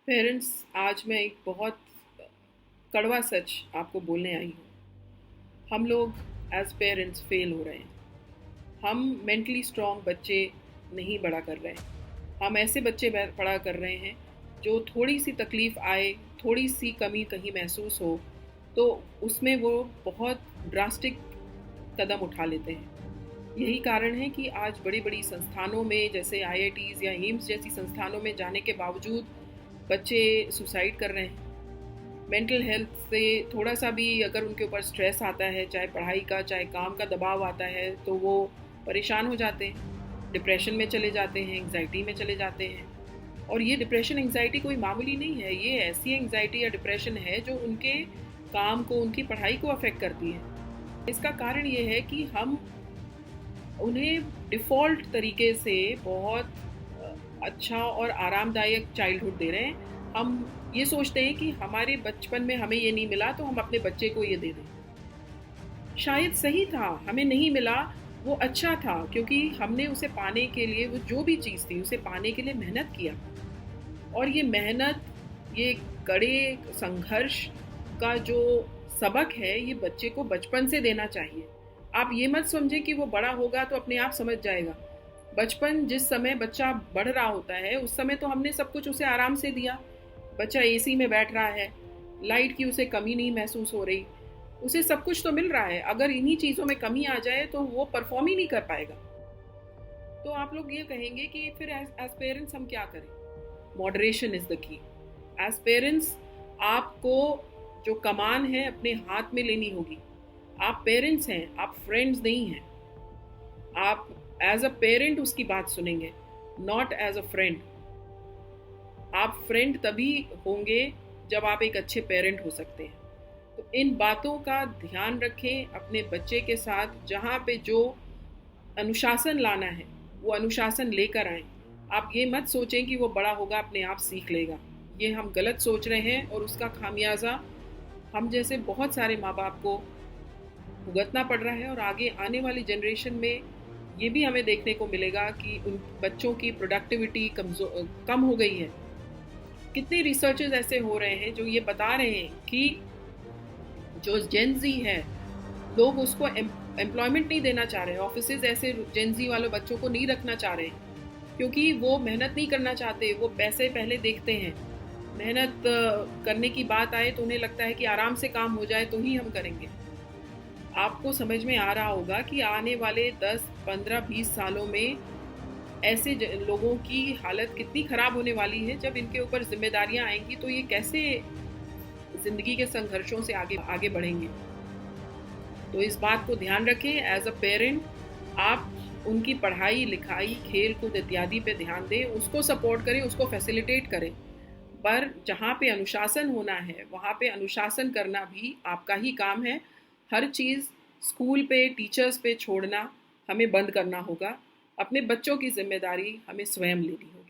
Parents, आज मैं एक बहुत कड़वा सच आपको बोलने आई हूँ। हम लोग एज पेरेंट्स फेल हो रहे हैं। हम मेंटली स्ट्रॉन्ग बच्चे नहीं बड़ा कर रहे हैं। हम ऐसे बच्चे बड़ा कर रहे हैं जो थोड़ी सी तकलीफ़ आए, थोड़ी सी कमी कहीं महसूस हो तो उसमें वो बहुत ड्रास्टिक कदम उठा लेते हैं। यही कारण है कि आज बड़ी बड़ी संस्थानों में जैसे आईआईटीज़ या एम्स जैसी संस्थानों में जाने के बावजूद बच्चे सुसाइड कर रहे हैं। मेंटल हेल्थ से थोड़ा सा भी अगर उनके ऊपर स्ट्रेस आता है, चाहे पढ़ाई का चाहे काम का दबाव आता है, तो वो परेशान हो जाते हैं, डिप्रेशन में चले जाते हैं, एंग्जाइटी में चले जाते हैं। और ये डिप्रेशन एंग्जाइटी कोई मामूली नहीं है, ये ऐसी एंग्जाइटी या डिप्रेशन है जो उनके काम को, उनकी पढ़ाई को अफेक्ट करती है। इसका कारण ये है कि हम उन्हें डिफ़ॉल्ट तरीके से बहुत अच्छा और आरामदायक चाइल्डहुड दे रहे हैं। हम ये सोचते हैं कि हमारे बचपन में हमें ये नहीं मिला तो हम अपने बच्चे को ये दे दें। शायद सही था, हमें नहीं मिला, वो अच्छा था क्योंकि हमने उसे पाने के लिए, वो जो भी चीज़ थी उसे पाने के लिए मेहनत किया। और ये मेहनत, ये कड़े संघर्ष का जो सबक है, ये बच्चे को बचपन से देना चाहिए। आप ये मत समझें कि वो बड़ा होगा तो अपने आप समझ जाएगा। बचपन जिस समय बच्चा बढ़ रहा होता है उस समय तो हमने सब कुछ उसे आराम से दिया। बच्चा एसी में बैठ रहा है, लाइट की उसे कमी नहीं महसूस हो रही, उसे सब कुछ तो मिल रहा है। अगर इन्हीं चीज़ों में कमी आ जाए तो वो परफॉर्म ही नहीं कर पाएगा। तो आप लोग ये कहेंगे कि फिर एज पेरेंट्स हम क्या करें? Moderation is the key. As parents आपको जो कमान है अपने हाथ में लेनी होगी। आप पेरेंट्स हैं, आप फ्रेंड्स नहीं हैं। आप एज अ पेरेंट उसकी बात सुनेंगे, नॉट एज अ फ्रेंड। आप फ्रेंड तभी होंगे जब आप एक अच्छे पेरेंट हो सकते हैं। तो इन बातों का ध्यान रखें अपने बच्चे के साथ। जहाँ पे जो अनुशासन लाना है वो अनुशासन लेकर आएं। आप ये मत सोचें कि वो बड़ा होगा अपने आप सीख लेगा। ये हम गलत सोच रहे हैं और उसका खामियाजा हम जैसे बहुत सारे माँ बाप को भुगतना पड़ रहा है। और आगे आने वाली जनरेशन में ये भी हमें देखने को मिलेगा कि उन बच्चों की प्रोडक्टिविटी कम हो गई है। कितने रिसर्चेस ऐसे हो रहे हैं जो ये बता रहे हैं कि जो जेनजी है, लोग उसको एम्प्लॉयमेंट नहीं देना चाह रहे हैं। ऑफिसेज ऐसे जेनजी वालों बच्चों को नहीं रखना चाह रहे हैं क्योंकि वो मेहनत नहीं करना चाहते, वो पैसे पहले देखते हैं। मेहनत करने की बात आए तो उन्हें लगता है कि आराम से काम हो जाए तो ही हम करेंगे। आपको समझ में आ रहा होगा कि आने वाले 10, 15, 20 सालों में ऐसे लोगों की हालत कितनी ख़राब होने वाली है। जब इनके ऊपर जिम्मेदारियां आएंगी तो ये कैसे ज़िंदगी के संघर्षों से आगे आगे बढ़ेंगे। तो इस बात को ध्यान रखें। एज अ पेरेंट आप उनकी पढ़ाई लिखाई, खेल कूद इत्यादि पे ध्यान दें, उसको सपोर्ट करें, उसको फैसिलिटेट करें। पर जहाँ पे अनुशासन होना है वहाँ पे अनुशासन करना भी आपका ही काम है। हर चीज़ स्कूल पे, टीचर्स पे छोड़ना हमें बंद करना होगा। अपने बच्चों की जिम्मेदारी हमें स्वयं लेनी होगी।